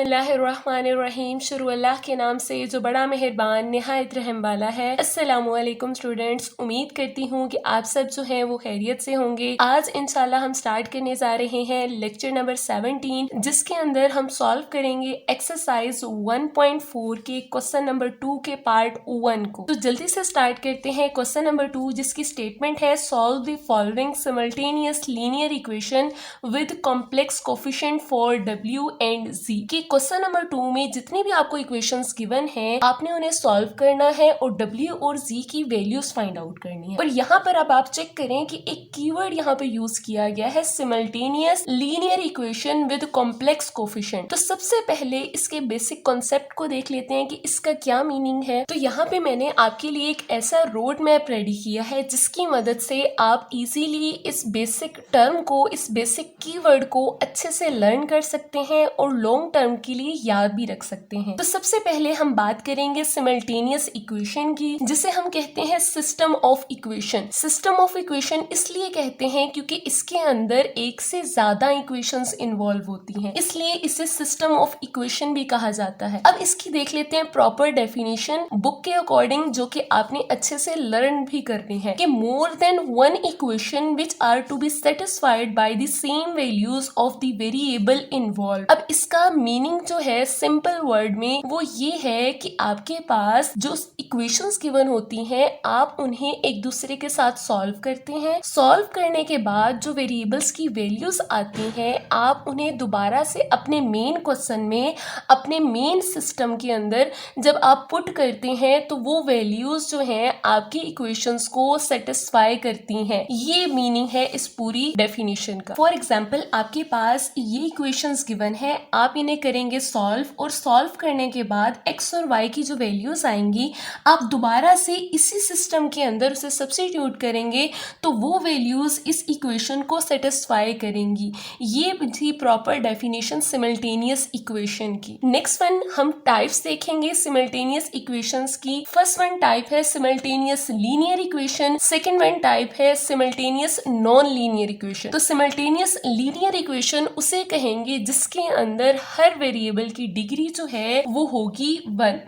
बिस्मिल्लाहिर्रहमानिर्रहीम। शुरू अल्लाह के नाम से जो बड़ा मेहरबान निहायत रहम वाला है। अस्सलामुअलैकुम स्टूडेंट्स, उम्मीद करती हूँ कि आप सब जो हैं वो खैरियत से होंगे। आज इंशाल्लाह हम स्टार्ट करने जा रहे हैं लेक्चर नंबर 17, जिसके अंदर हम सॉल्व करेंगे एक्सरसाइज 1.4 के क्वेश्चन नंबर 2 के पार्ट 1 को। तो जल्दी से स्टार्ट करते हैं क्वेश्चन नंबर 2, जिसकी स्टेटमेंट है solve the following simultaneous linear equation with complex coefficient for W and Z। कि क्वेश्चन नंबर 2 में जितनी भी आपको इक्वेशंस गिवन हैं, आपने उन्हें सॉल्व करना है और W और Z की वैल्यूज फाइंड आउट करनी है। और यहाँ पर अब आप चेक करें कि एक कीवर्ड यहाँ पे यूज किया गया है, simultaneous linear equation with complex coefficient. तो सबसे पहले इसके बेसिक कॉन्सेप्ट को देख लेते हैं कि इसका क्या मीनिंग है। तो यहाँ पे मैंने आपके लिए एक ऐसा रोड मैप रेडी किया है जिसकी मदद से आप इजीली इस बेसिक टर्म को, इस बेसिक कीवर्ड को अच्छे से लर्न कर सकते हैं और लॉन्ग टर्म के लिए याद भी रख सकते हैं। तो सबसे पहले हम बात करेंगे सिमल्टेनियस इक्वेशन की, जिसे हम कहते हैं system of equation. System of equation इसलिए कहते हैं क्योंकि इसके अंदर एक से ज्यादा इक्वेशंस इन्वॉल्व होती हैं, इसलिए इसे सिस्टम ऑफ इक्वेशन भी कहा जाता है। अब इसकी देख लेते हैं प्रॉपर डेफिनेशन बुक के अकॉर्डिंग, जो कि आपने अच्छे से लर्न भी करनी है कि more than one equation which are to be satisfied by the same values of the variable involve. अब इसका मीनिंग जो है सिंपल वर्ड में वो ये है कि आपके पास जो इक्वेशंस गिवन होती हैं, आप उन्हें एक दूसरे के साथ सॉल्व करते हैं। सॉल्व करने के बाद जो वेरिएबल्स की वैल्यूज आती हैं, आप उन्हें दोबारा से अपने मेन क्वेश्चन में, अपने मेन सिस्टम के अंदर जब आप पुट करते हैं तो वो वैल्यूज जो हैं आपकी इक्वेशंस को सेटिस्फाई करती हैं। ये मीनिंग है इस पूरी डेफिनेशन का। फॉर एग्जाम्पल, आपके पास ये इक्वेशंस गिवन है, आप इन्हें करेंगे सॉल्व और सॉल्व करने के बाद x और y की जो वैल्यूज आएंगी, आप दोबारा से इसी सिस्टम के अंदर उसे सब्स्टिट्यूट करेंगे तो वो वैल्यूज इस इक्वेशन को सेटिस्फाई करेंगी। ये थी प्रॉपर डेफिनेशन सिमल्टेनियस इक्वेशन की। नेक्स्ट वन हम टाइप्स देखेंगे सिमल्टेनियस इक्वेशंस की। फर्स्ट वन टाइप है simultaneous linear equation, second one type है सिमल्टेनियस नॉन लीनियर इक्वेशन। तो सिमल्टेनियस लीनियर इक्वेशन उसे कहेंगे जिसके अंदर हर वेरिएबल की डिग्री जो है वो होगी 1।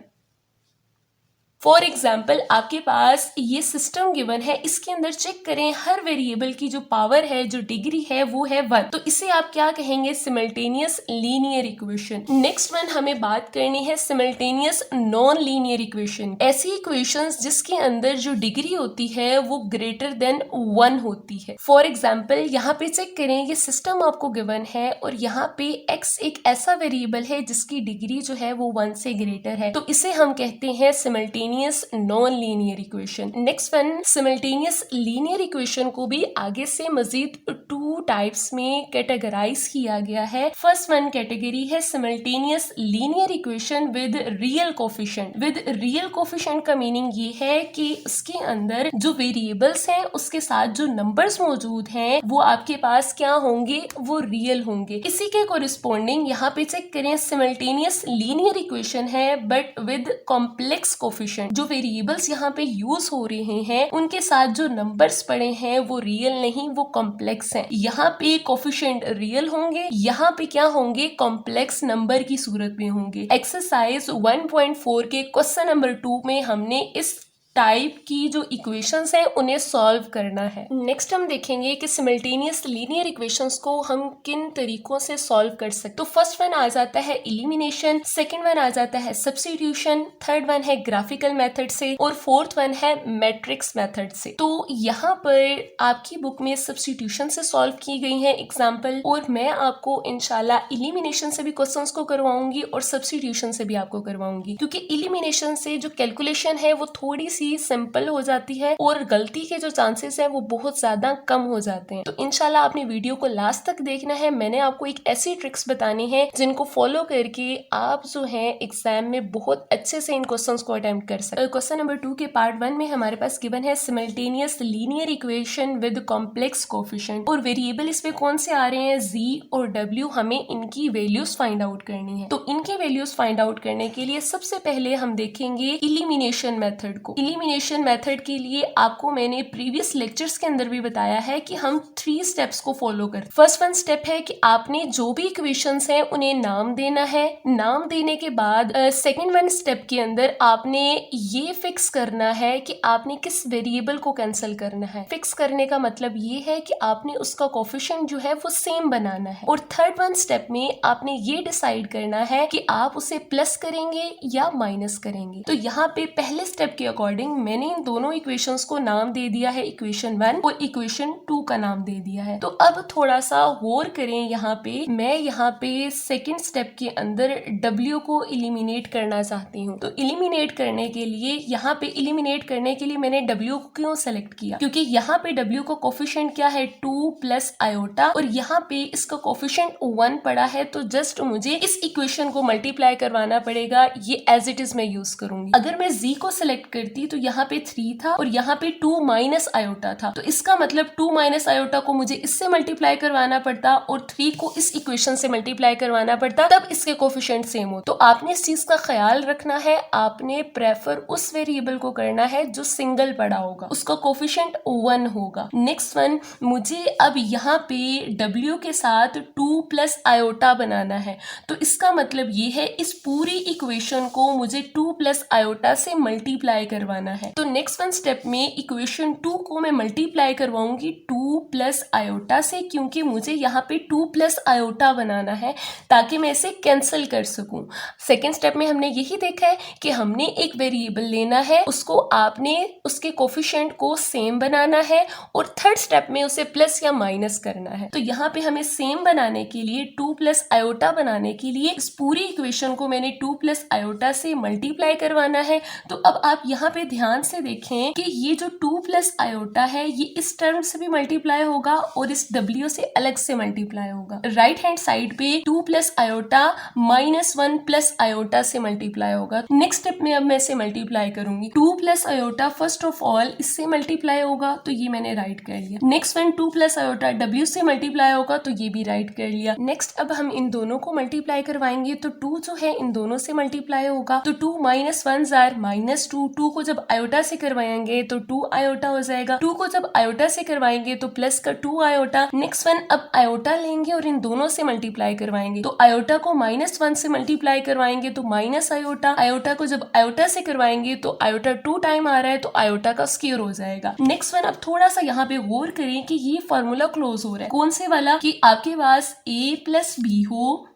फॉर एग्जाम्पल, आपके पास ये सिस्टम गिवन है, इसके अंदर चेक करें हर वेरिएबल की जो पावर है, जो डिग्री है वो है 1। तो इसे आप क्या कहेंगे? Simultaneous linear equation. Next one हमें बात करनी है सिमल्टेनियस नॉन लीनियर इक्वेशन। ऐसी इक्वेशंस जिसके अंदर जो डिग्री होती है वो ग्रेटर देन 1 होती है। फॉर एग्जाम्पल, यहाँ पे चेक करें, ये सिस्टम आपको गिवन है और यहाँ पे x एक ऐसा वेरिएबल है जिसकी डिग्री जो है वो 1 से ग्रेटर है, तो इसे हम कहते हैं simultaneous non linear equation. Next one, simultaneous linear equation को भी आगे से मजीद 2 टाइप्स में कैटेगराइज किया गया है। फर्स्ट वन कैटेगरी है simultaneous linear equation with real coefficient. With real coefficient का मीनिंग ये है कि उसके अंदर जो वेरिएबल्स हैं उसके साथ जो नंबर्स मौजूद हैं वो आपके पास क्या होंगे? वो रियल होंगे। इसी के कोरिस्पोंडिंग यहाँ पे चेक करें, सिमल्टेनियस लीनियर इक्वेशन है बट विद कॉम्प्लेक्स कोफिशिएंट। जो वेरिएबल्स यहाँ पे यूज हो रहे हैं उनके साथ जो नंबर्स पड़े हैं वो रियल नहीं, वो कॉम्प्लेक्स हैं। यहाँ पे कोफिशिएंट रियल होंगे, यहाँ पे क्या होंगे? कॉम्प्लेक्स नंबर की सूरत में होंगे। एक्सरसाइज 1.4 के क्वेश्चन नंबर 2 में हमने इस टाइप की जो इक्वेशंस हैं उन्हें सॉल्व करना है। नेक्स्ट हम देखेंगे कि सिमल्टेनियस लीनियर इक्वेशंस को हम किन तरीकों से सॉल्व कर सकते। तो फर्स्ट वन आ जाता है एलिमिनेशन, सेकंड वन आ जाता है सब्स्टिट्यूशन, थर्ड वन है ग्राफिकल मेथड से और फोर्थ वन है मैट्रिक्स मेथड से। तो यहाँ पर आपकी बुक में सब्स्टिट्यूशन से सॉल्व की गई है एग्जाम्पल, और मैं आपको इंशाल्लाह एलिमिनेशन से भी क्वेश्चंस को करवाऊंगी और सब्स्टिट्यूशन से भी आपको करवाऊंगी, क्योंकि एलिमिनेशन से जो कैलकुलेशन है वो थोड़ी सी सिंपल हो जाती है और गलती के जो चांसेस हैं वो बहुत ज्यादा कम हो जाते हैं। तो इंशाल्लाह आपने वीडियो को लास्ट तक देखना है। मैंने आपको एक ऐसी ट्रिक्स बतानी है जिनको फॉलो करके आप जो है एग्जाम में बहुत अच्छे से इन क्वेश्चंस को अटेम्प्ट कर सकते हैं। क्वेश्चन नंबर 2 के पार्ट 1 में हमारे पास गिवन है simultaneous linear equation with complex coefficient, और वेरिएबल इसमें कौन से आ रहे हैं? z और w। हमें इनकी वैल्यूज फाइंड आउट करनी है। तो इनकी वैल्यूज फाइंड आउट करने के लिए सबसे पहले हम देखेंगे इलिमिनेशन मेथड को। एलिमिनेशन मेथड के लिए आपको मैंने प्रीवियस लेक्चर्स के अंदर भी बताया है कि हम 3 स्टेप्स को फॉलो करते हैं। फर्स्ट वन स्टेप है कि आपने जो भी इक्वेशंस हैं उन्हें नाम देना है। नाम देने के बाद सेकंड वन स्टेप के अंदर आपने ये फिक्स करना है कि आपने किस वेरिएबल को कैंसिल करना है। फिक्स करने का मतलब ये है कि आपने उसका कोफिशिएंट जो है वो सेम बनाना है। और थर्ड वन स्टेप में आपने ये डिसाइड करना है कि आप उसे प्लस करेंगे या माइनस करेंगे। तो यहाँ पे पहले स्टेप के अकॉर्डिंग मैंने इन दोनों इक्वेशंस को नाम दे दिया है, इक्वेशन 1 और इक्वेशन 2 का नाम दे दिया है। तो अब थोड़ा सा गौर करें, यहाँ पे मैं यहाँ पे सेकंड स्टेप के अंदर W को इलिमिनेट करना चाहती हूँ। तो इलिमिनेट करने के लिए यहाँ पे इलिमिनेट करने के लिए मैंने W को क्यों सेलेक्ट किया, क्योंकि यहाँ पे W का कोफिशिएंट क्या है 2 प्लस आयोटा और यहाँ पे इसका कोफिशिएंट 1 पड़ा है। तो जस्ट मुझे इस इक्वेशन को मल्टीप्लाई करवाना पड़ेगा, ये एज इट इज मैं यूज करूंगी। अगर मैं Z को सिलेक्ट करती तो यहाँ पे 3 था और यहाँ पे 2 माइनस आयोटा था। तो इसका मतलब 2 माइनस आयोटा को मुझे इससे मल्टीप्लाई करवाना पड़ता और 3 को इस इक्वेशन से मल्टीप्लाई करवाना पड़ता, तब इसके कोफिशिएंट सेम हो। तो आपने इस चीज का ख्याल रखना है, आपने प्रेफर उस वेरिएबल को करना है जो सिंगल पड़ा होगा, उसका कोफिशिएंट 1 होगा। नेक्स्ट वन, मुझे अब यहाँ पे W के साथ 2 प्लस आयोटा बनाना है। तो इसका मतलब ये है इस पूरी इक्वेशन को मुझे 2 प्लस आयोटा से मल्टीप्लाई करवाना है। तो नेक्स्ट वन स्टेप में इक्वेशन 2 को मैं मल्टीप्लाई करवाऊंगी 2 प्लस आयोटा से, क्योंकि मुझे यहाँ पे 2 प्लस आयोटा बनाना है ताकि मैं इसे कैंसिल कर सकूं। सेकेंड स्टेप में हमने यही देखा है कि हमने एक वेरिएबल लेना है, उसको आपने उसके कोफिशिएंट को सेम बनाना है और थर्ड स्टेप में उसे प्लस या माइनस करना है। तो यहाँ पे हमें सेम बनाने के लिए 2 प्लस आयोटा बनाने के लिए इस पूरी इक्वेशन को मैंने 2 प्लस आयोटा से मल्टीप्लाई करवाना है। तो अब आप यहाँ पे ध्यान से देखें कि ये जो 2 प्लस आयोटा है ये इस टर्म से भी मल्टीप्लाई होगा और इस W से अलग से मल्टीप्लाई होगा। राइट हैंड साइड पे 2 प्लस आयोटा -1 प्लस आयोटा से मल्टीप्लाई होगा। नेक्स्ट स्टेप में अब मैं इसे मल्टीप्लाई करूंगी। 2 plus iota first of all इससे मल्टीप्लाई होगा, तो ये मैंने राइट कर लिया। Next one 2 plus iota W से मल्टीप्लाई होगा, तो ये भी राइट कर लिया। नेक्स्ट अब हम इन दोनों को मल्टीप्लाई करवाएंगे, तो 2 जो है इन दोनों से मल्टीप्लाई होगा। तो 2 माइनस 1 जार -2, 2 को जब आयोटा से करवाएंगे तो 2 आयोटा हो जाएगा। 2 को जब आयोटा से करवाएंगे तो प्लस का 2 आयोटा। नेक्स्ट वन अब आयोटा लेंगे और इन दोनों से मल्टीप्लाई करवाएंगे। तो आयोटा को -1 से मल्टीप्लाई करवाएंगे तो माइनस आयोटा। आयोटा को जब आयोटा से करवाएंगे तो आयोटा 2 टाइम आ रहा है तो आयोटा का स्क्वायर हो जाएगा। नेक्स्ट वन, अब थोड़ा सा यहाँ पे गौर करें कि ये फॉर्मूला क्लोज हो रहा है। कौन से वाला, कि आपके पास A प्लस B हो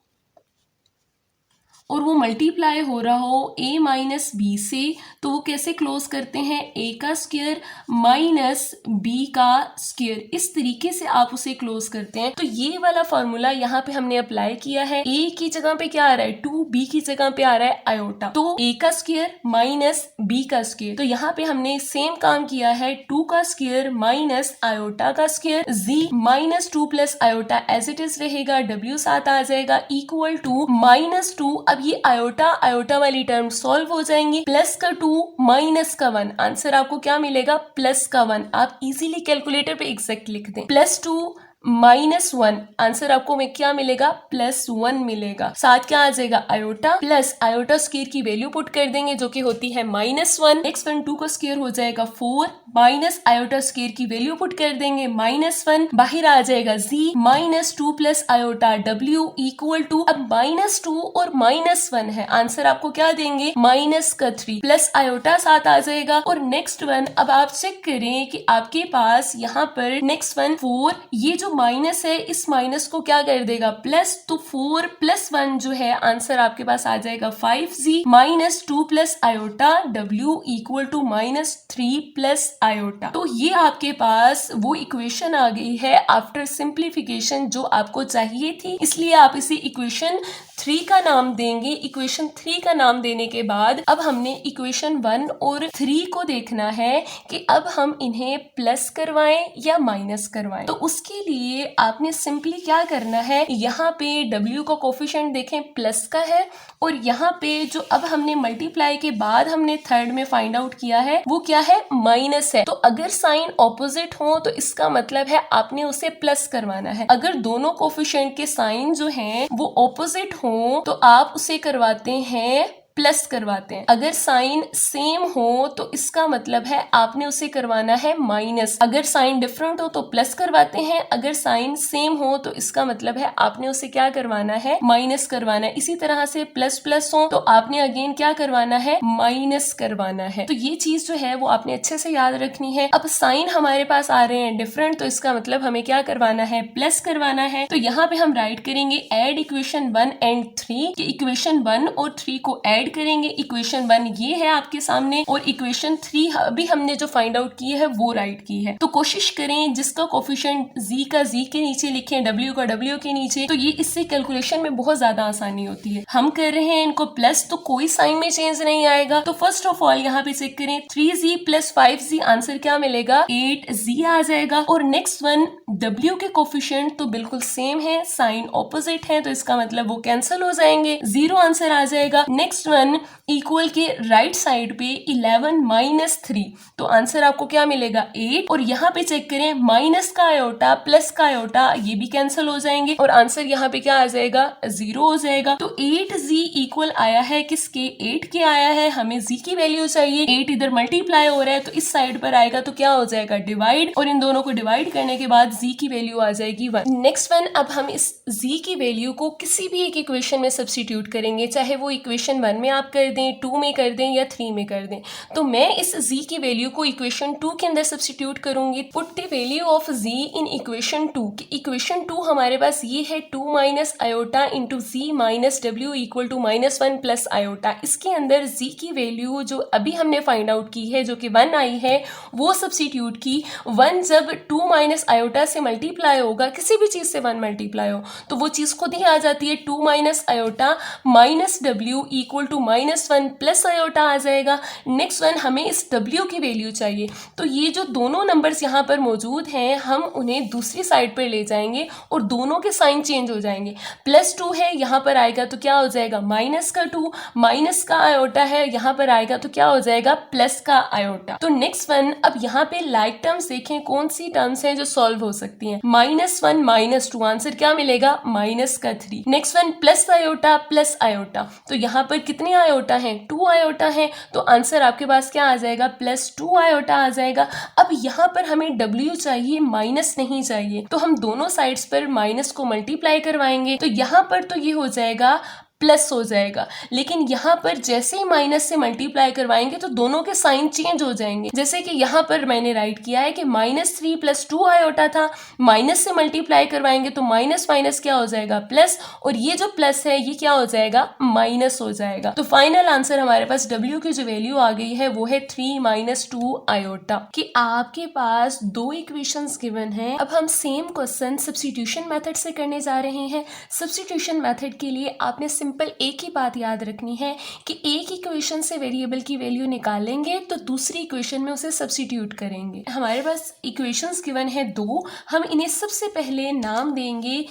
और वो मल्टीप्लाई हो रहा हो A माइनस बी से, तो वो कैसे क्लोज करते हैं, A का स्क्वायर माइनस B का स्क्वायर, इस तरीके से आप उसे क्लोज करते हैं। तो ये वाला फॉर्मूला यहाँ पे हमने अप्लाई किया है। A की जगह पे क्या आ रहा है 2, B की जगह पे आ रहा है आयोटा, तो A का स्क्वायर माइनस B का स्क्वायर। तो यहाँ पे हमने सेम काम किया है, 2 का स्क्वायर माइनस आयोटा का square, Z minus 2 plus iota as it is रहेगा, W साथ आ जाएगा इक्वल टू -2। अब ये आयोटा आयोटा वाली टर्म सॉल्व हो जाएंगी, प्लस का 2 माइनस का 1, आंसर आपको क्या मिलेगा प्लस का 1। आप इजीली कैलकुलेटर पे एग्जैक्ट लिख दें, +2 -1, आंसर आपको में क्या मिलेगा +1 मिलेगा। साथ क्या आ जाएगा आयोटा, प्लस आयोटा स्क्वायर की वैल्यू पुट कर देंगे जो कि होती है -1। नेक्स्ट वन 2 का स्क्वायर हो जाएगा 4 माइनस आयोटा स्क्वायर की वैल्यू पुट कर देंगे -1, बाहर आ जाएगा Z -2 plus iota W equal to, अब -2 और -1 है, आंसर आपको क्या देंगे -3 प्लस आयोटा साथ आ जाएगा। और नेक्स्ट वन अब आप चेक करें कि आपके पास यहाँ पर नेक्स्ट वन 4, ये जो माइनस है इस माइनस को क्या कर देगा प्लस, तो 4 + 1 जो है आंसर आपके पास आ जाएगा 5Z -2 plus iota W equal to -3 plus iota. तो ये आपके पास वो इक्वेशन आ गई है आफ्टर सिंप्लीफिकेशन जो आपको चाहिए थी, इसलिए आप इसे इक्वेशन 3 का नाम देंगे। इक्वेशन 3 का नाम देने के बाद अब हमने इक्वेशन 1 और 3 को देखना है कि अब हम इन्हें प्लस करवाएं या माइनस करवाएं। तो उसके लिए आपने सिंपली क्या करना है, यहाँ पे W का कोफिशिएंट देखें प्लस का है और यहाँ पे जो अब हमने मल्टीप्लाई के बाद हमने थर्ड में फाइंड आउट किया है वो क्या है माइनस है। तो अगर साइन ऑपोजिट हो तो इसका मतलब है आपने उसे प्लस करवाना है। अगर दोनों कोफिशिएंट के साइन जो हैं वो ऑपोजिट हो तो आप उसे करवाते हैं प्लस करवाते हैं। अगर साइन सेम हो तो इसका मतलब है आपने उसे करवाना है माइनस। अगर साइन डिफरेंट हो तो प्लस करवाते हैं, अगर साइन सेम हो तो इसका मतलब है आपने उसे क्या करवाना है, माइनस करवाना है। इसी तरह से प्लस प्लस हो तो आपने अगेन क्या करवाना है, माइनस करवाना है। तो ये चीज जो है वो आपने अच्छे से याद रखनी है। अब साइन हमारे पास आ रहे हैं डिफरेंट, तो इसका मतलब हमें क्या करवाना है, प्लस करवाना है। तो यहाँ पे हम राइट करेंगे एड इक्वेशन 1 एंड 3 कि इक्वेशन 1 और 3 को ऐड करेंगे। इक्वेशन 1 ये है आपके सामने और इक्वेशन 3 अभी हमने जो फाइंड आउट की है वो राइट की है। तो कोशिश करें जिसका कोफिशिएंट z का z के नीचे लिखें, w का w के नीचे, तो ये इससे कैलकुलेशन में बहुत ज्यादा आसानी होती है। हम कर रहे हैं इनको प्लस, तो कोई साइन में चेंज नहीं आएगा। तो फर्स्ट ऑफ ऑल यहाँ पे चेक करें 3z प्लस 5z, आंसर क्या मिलेगा, 8z आ जाएगा। और नेक्स्ट वन w के कोफिशिएंट तो बिल्कुल सेम है, साइन ऑपोजिट है, तो इसका मतलब वो कैंसिल हो जाएंगे, 0 आंसर आ जाएगा। नेक्स्ट वन इक्वल के राइट साइड पे 11 माइनस 3, तो आंसर आपको क्या मिलेगा 8। और यहाँ पे चेक करें माइनस का आयोटा प्लस का आयोटा ये भी कैंसिल हो जाएंगे और आंसर यहाँ पे क्या आ जाएगा, 0 हो जाएगा। तो 8z इक्वल आया है किसके, 8 के आया है। हमें z की वैल्यू चाहिए, 8 इधर मल्टीप्लाई हो रहा है तो इस साइड पर आएगा तो क्या हो जाएगा, डिवाइड, और इन दोनों को डिवाइड करने के बाद z की वैल्यू आ जाएगी 1। नेक्स्ट वन, अब हम इस z की वैल्यू को किसी भी एक इक्वेशन में सब्स्टिट्यूट करेंगे, चाहे वो इक्वेशन 1 में आप कर दें, 2 में कर दें या 3 में कर दें। तो मैं इस z की वैल्यू को इक्वेशन 2 के अंदर सब्स्टिट्यूट करूंगी। Put the value of z in equation 2। Equation 2 हमारे पास ये है 2 minus iota into z minus w equal to -1 plus iota. इसके अंदर z की वैल्यू जो अभी हमने फाइंड आउट की है जो कि 1 आई है वो सब्स्टिट्यूट की। 1 जब 2 माइनस आयोटा से मल्टीप्लाई होगा, किसी भी चीज से 1 मल्टीप्लाई हो तो वो चीज खुद ही आ जाती है, 2 minus iota minus w equal to -1 plus iota आ जाएगा। नेक्स्ट वन, हमें इस w की वैल्यू चाहिए, तो ये जो दोनों नंबर्स यहाँ पर मौजूद हैं हम उन्हें दूसरी साइड पर ले जाएंगे और दोनों के साइन चेंज हो जाएंगे। +2 है यहाँ पर आएगा तो क्या हो जाएगा, माइनस का 2, माइनस का आयोटा है यहाँ पर आएगा तो क्या हो जाएगा, प्लस का आयोटा। तो नेक्स्ट वन, अब यहाँ पे लाइक टर्म्स देखें कौन सी टर्म्स हैं जो सॉल्व हो सकती हैं। -1 -2, आंसर क्या मिलेगा, -3। Next one, plus iota plus iota, तो यहाँ पर कितने आयोटा हैं, 2 आयोटा हैं, तो आंसर आपके पास क्या आ जाएगा, +2 आयोटा आ जाएगा। अब यहाँ पर हमें w चाहिए, माइनस नहीं चाहिए, तो हम दोनों साइड्स पर माइनस को मल्टीप्लाई करवाएंगे। तो यहाँ पर तो ये हो जाएगा प्लस हो जाएगा, लेकिन यहाँ पर जैसे ही माइनस से मल्टीप्लाई करवाएंगे तो दोनों के साइन चेंज हो जाएंगे। जैसे कि यहाँ पर मैंने राइट किया है कि -3 + 2 आयोटा था, माइनस से मल्टीप्लाई करवाएंगे तो माइनस माइनस क्या हो जाएगा, प्लस, और ये जो प्लस है ये क्या हो जाएगा, माइनस हो जाएगा। तो फाइनल आंसर हमारे पास w की जो वैल्यू आ गई है वो है 3 - 2 आयोटा। कि आपके पास 2 इक्वेशंस गिवन हैं। अब हम सेम क्वेश्चन सब्स्टिट्यूशन मेथड से करने जा रहे हैं। सब्स्टिट्यूशन मेथड के लिए आपने सिंपल एक ही बात याद रखनी है कि एक इक्वेशन से वेरिएबल की वैल्यू निकालेंगे तो दूसरी इक्वेशन में उसे सब्स्टिट्यूट करेंगे। हमारे पास इक्वेशंस गिवन है 2, हम इन्हें सबसे पहले नाम देंगे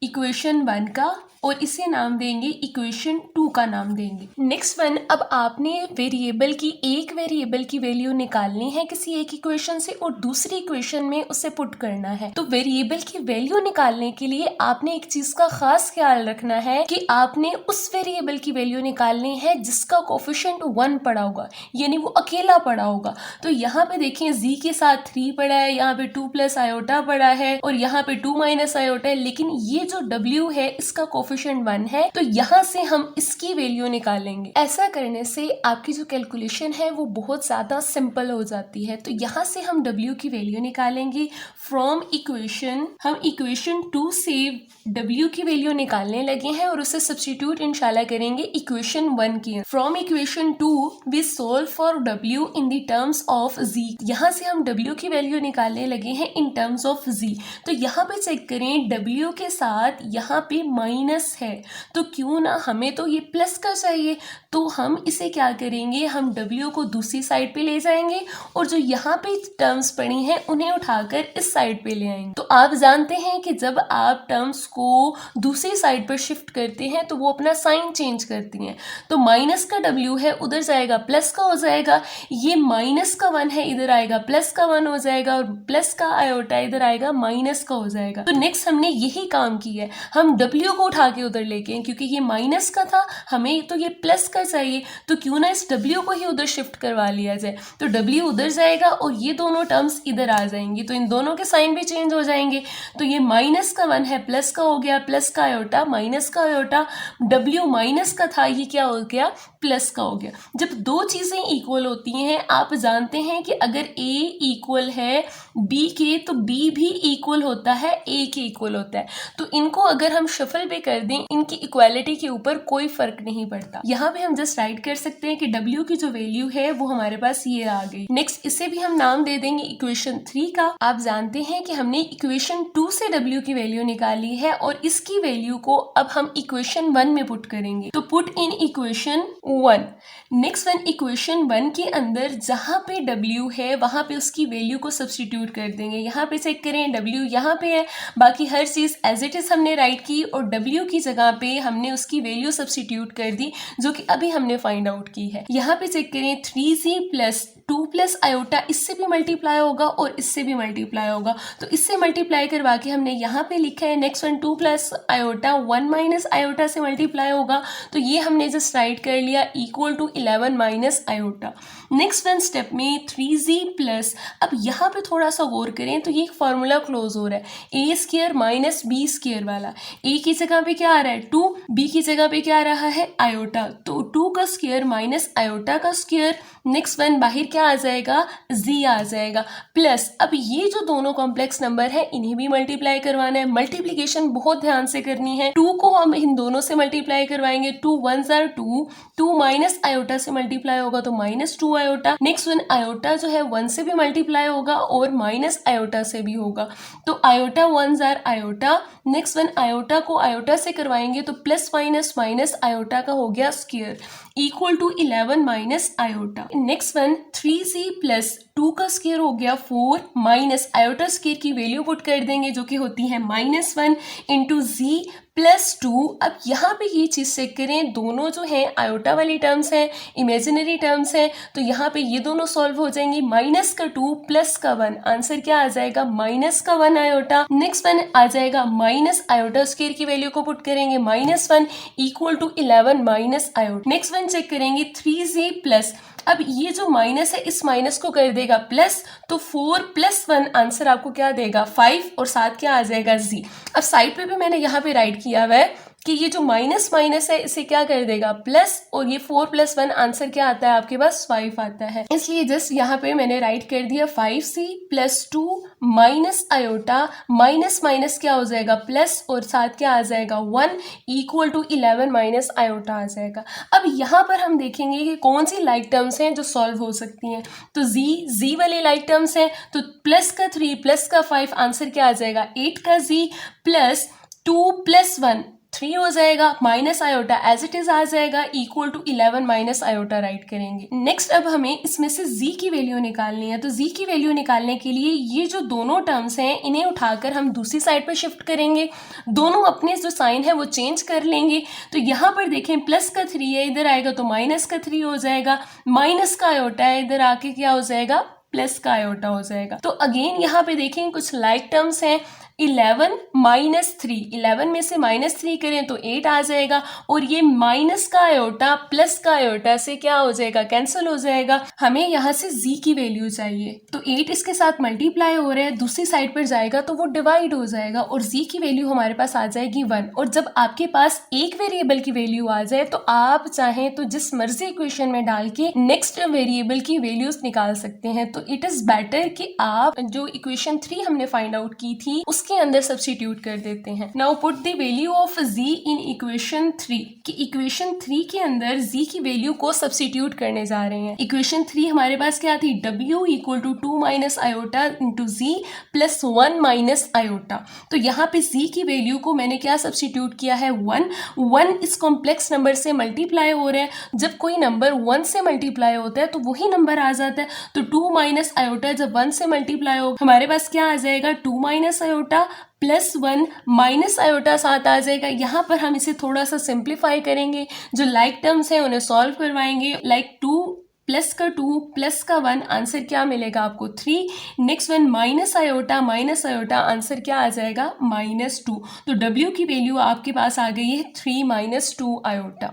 इक्वेशन 1 का और इसे नाम देंगे इक्वेशन 2 का नाम देंगे। नेक्स्ट वन, अब आपने एक वेरिएबल की वैल्यू निकालनी है किसी एक इक्वेशन से और दूसरी इक्वेशन में उसे पुट करना है। तो वेरिएबल की वैल्यू निकालने के लिए आपने एक चीज का खास ख्याल रखना है कि आपने उस वेरिएबल की वैल्यू निकालनी है जिसका कोफिशिएंट 1 पड़ा होगा, यानी वो अकेला पड़ा होगा। तो यहाँ पे देखें z के साथ 3 पड़ा है, यहाँ पे 2 प्लस आयोटा पड़ा है और यहाँ पे 2 माइनस आयोटा है, लेकिन ये जो w है इसका कोफिशिएंट 1 है, तो यहाँ से हम इसकी वैल्यू निकालेंगे। ऐसा करने से आपकी जो कैलकुलेशन है वो बहुत ज्यादा सिंपल हो जाती है। तो यहाँ से हम w की वैल्यू निकालेंगे फ्रॉम इक्वेशन। हम इक्वेशन 2 से w की वैल्यू निकालने लगे हैं और उसे सब्स्टिट्यूट इंशाल्लाह करेंगे इक्वेशन 1 की। From equation 2 we solve for w in the terms of z। यहाँ से हम w की वैल्यू निकालने लगे हैं इन टर्म्स ऑफ z। तो यहाँ पे चेक करें w के साथ यहाँ पे माइनस है, तो क्यों ना, हमें तो ये प्लस का चाहिए, तो हम इसे क्या करेंगे, हम w को दूसरी साइड पे ले जाएंगे और जो यहाँ पे टर्म्स पड़ी हैं उन्हें उठाकर इस साइड पे ले आएंगे। तो आप जानते हैं कि जब आप टर्म्स को दूसरी साइड पर शिफ्ट करते हैं तो वो अपना साइन चेंज करती हैं। तो माइनस का w है उधर जाएगा प्लस का हो जाएगा, ये माइनस का 1 है इधर आएगा प्लस का 1 हो जाएगा और प्लस का आयोटा इधर आएगा माइनस का हो जाएगा। तो नेक्स्ट हमने यही काम किया है, हम w को उठा के उधर लेके आए, क्योंकि ये माइनस का था, हमें तो ये प्लस का चाहिए, तो क्यों ना इस W को ही उधर शिफ्ट करवा लिया जाए। तो W उधर जाएगा और ये दोनों टर्म्स इधर आ जाएंगी, तो इन दोनों के साइन भी चेंज हो जाएंगे। तो ये माइनस का 1 है, प्लस का हो गया, प्लस का आयोटा माइनस का आयोटा, W माइनस का था, ये क्या हो गया, प्लस का हो गया। जब दो चीजें इक्वल होती हैं, आप जानते हैं कि अगर A इक्वल है B के तो B भी इक्वल होता है A के इक्वल होता है। तो इनको अगर हम शफल भी कर दें, इनकी इक्वालिटी के ऊपर कोई फर्क नहीं पड़ता। यहाँ पे हम जस्ट राइट कर सकते हैं कि W की जो वैल्यू है वो हमारे पास ये आ गई। नेक्स्ट इसे भी हम नाम दे देंगे इक्वेशन 3 का। आप जानते हैं कि हमने इक्वेशन 2 से W की वैल्यू निकाली है और इसकी वैल्यू को अब हम इक्वेशन 1 में पुट करेंगे। तो put in equation 1। Next one, equation 1 के अंदर जहां पे W है वहां पे उसकी वैल्यू को सब्स्टिट्यूट कर देंगे। यहाँ पे चेक करें, W यहाँ पे है, बाकी हर चीज एज इट इज हमने राइट की और W की जगह पे हमने उसकी वैल्यू सब्स्टिट्यूट कर दी, जो कि अभी हमने फाइंड आउट की है। यहाँ पे चेक करें, 3z प्लस 2 प्लस आयोटा, इससे भी मल्टीप्लाई होगा और इससे भी मल्टीप्लाई होगा, तो इससे मल्टीप्लाई करवा के हमने यहाँ पे लिखा है। Next one, 2 plus iota 1 minus iota से मल्टीप्लाई होगा, तो ये हमने जस्ट राइट कर लिया equal to 11 minus iota. Next one step में 3z प्लस, अब यहाँ पे थोड़ा सा गौर करें तो ये एक फॉर्मूला क्लोज हो रहा है, a square minus b square वाला। a की जगह पे क्या आ रहा है 2, b की जगह पे क्या आ रहा है आयोटा, तो 2 का स्क्वायर माइनस आयोटा का स्क्वायर। नेक्स्ट वन बाहर क्या आ जाएगा, z आ जाएगा, प्लस अब ये जो दोनों कॉम्प्लेक्स नंबर है इन्हें भी मल्टीप्लाई करवाना है। मल्टीप्लीकेशन बहुत ध्यान से करनी है। 2 को हम इन दोनों से मल्टीप्लाई करवाएंगे, 2 1s are 2, 2 माइनस आयोटा से मल्टीप्लाई होगा तो -2 आयोटा। नेक्स्ट वन, आयोटा जो है 1 से भी मल्टीप्लाई होगा और माइनस आयोटा से भी होगा, तो iota 1s are iota. Next one, iota को आयोटा से करवाएंगे तो प्लस माइनस माइनस आयोटा का हो गया square equal to 11 minus iota. Next one, 3z plus 2 का स्क्वायर हो गया 4 माइनस आयोटा स्क्वायर की वैल्यू पुट कर देंगे जो कि होती है -1 इंटू z प्लस 2। अब यहाँ पे ये चीज़ चेक करें, दोनों जो है आयोटा वाली टर्म्स हैं, इमेजिनरी टर्म्स हैं, तो यहाँ पे ये दोनों सॉल्व हो जाएंगी। माइनस का 2 प्लस का 1, आंसर क्या आ जाएगा माइनस का 1 आयोटा। नेक्स्ट वन आ जाएगा माइनस आयोटा स्क्वायर की वैल्यू को पुट करेंगे -1 equal to 11 minus iota. Next one check करेंगे 3z प्लस, अब ये जो माइनस है इस माइनस को कर देगा प्लस, तो 4 प्लस 1 आंसर आपको क्या देगा 5 और साथ क्या आ जाएगा z। अब साइड पे भी मैंने यहाँ पे राइट किया हुआ है कि ये जो माइनस माइनस है इसे क्या कर देगा प्लस, और ये 4 प्लस 1 आंसर क्या आता है आपके पास 5 आता है, इसलिए जस्ट यहाँ पे मैंने राइट कर दिया 5c plus 2 minus iota, minus minus क्या हो जाएगा प्लस और साथ क्या आ जाएगा 1 इक्वल टू 11 माइनस आयोटा आ जाएगा। अब यहाँ पर हम देखेंगे कि कौन सी लाइक टर्म्स हैं जो सॉल्व हो सकती हैं, तो z वाले लाइक टर्म्स हैं, तो प्लस का 3 प्लस का 5 आंसर क्या आ जाएगा 8 का z प्लस 2 प्लस 1 3 हो जाएगा, minus iota as it is आ जाएगा equal to 11 minus iota write करेंगे। नेक्स्ट अब हमें इसमें से z की वैल्यू निकालनी है, तो z की वैल्यू निकालने के लिए ये जो दोनों टर्म्स हैं इन्हें उठाकर हम दूसरी साइड पर शिफ्ट करेंगे, दोनों अपने जो साइन है वो चेंज कर लेंगे। तो यहाँ पर देखें प्लस का 3 है, इधर आएगा तो माइनस का 3 हो जाएगा, माइनस का आयोटा है, इधर आके क्या हो जाएगा प्लस का आयोटा हो जाएगा। तो अगेन यहाँ पे देखें कुछ लाइक टर्म्स हैं, 11 माइनस 3, 11 में से -3 करें तो 8 आ जाएगा, और ये माइनस का आयोटा प्लस का आयोटा से क्या हो जाएगा कैंसिल हो जाएगा। हमें यहाँ से z की वैल्यू चाहिए, तो 8 इसके साथ मल्टीप्लाई हो रहा है, दूसरी साइड पर जाएगा तो वो डिवाइड हो जाएगा और z की वैल्यू हमारे पास आ जाएगी 1। और जब आपके पास एक वेरिएबल की वैल्यू आ जाए तो आप चाहें तो जिस मर्जी इक्वेशन में डाल के नेक्स्ट वेरिएबल की वैल्यूज निकाल सकते हैं। तो इट इज बेटर कि आप जो इक्वेशन 3 हमने फाइंड आउट की थी के अंदर सब्स्टिट्यूट कर देते हैं। Now put the value of z in equation 3, कि इक्वेशन 3 के अंदर z की वैल्यू को सब्स्टिट्यूट करने जा रहे हैं। इक्वेशन 3 हमारे पास क्या थी, w equal to 2 minus iota into z plus 1 minus iota. तो यहाँ पे z की वैल्यू को मैंने क्या सब्स्टिट्यूट किया है 1 इस कॉम्प्लेक्स नंबर से मल्टीप्लाई हो रहा है, जब कोई नंबर 1 से मल्टीप्लाई होता है तो वही नंबर आ जाता है। तो 2 माइनस आयोटा जब 1 से मल्टीप्लाई हो हमारे पास क्या आ जाएगा 2 minus iota plus 1 minus iota साथ आ जाएगा। यहाँ पर हम इसे थोड़ा सा सिंप्लीफाई करेंगे, जो लाइक टर्म्स हैं उन्हें सॉल्व करवाएंगे। लाइक 2 प्लस का 2 प्लस का 1, आंसर क्या मिलेगा आपको 3। Next one minus iota, answer क्या आ जाएगा -2। तो W की वैल्यू आपके पास आ गई है 3 - 2 आयोटा।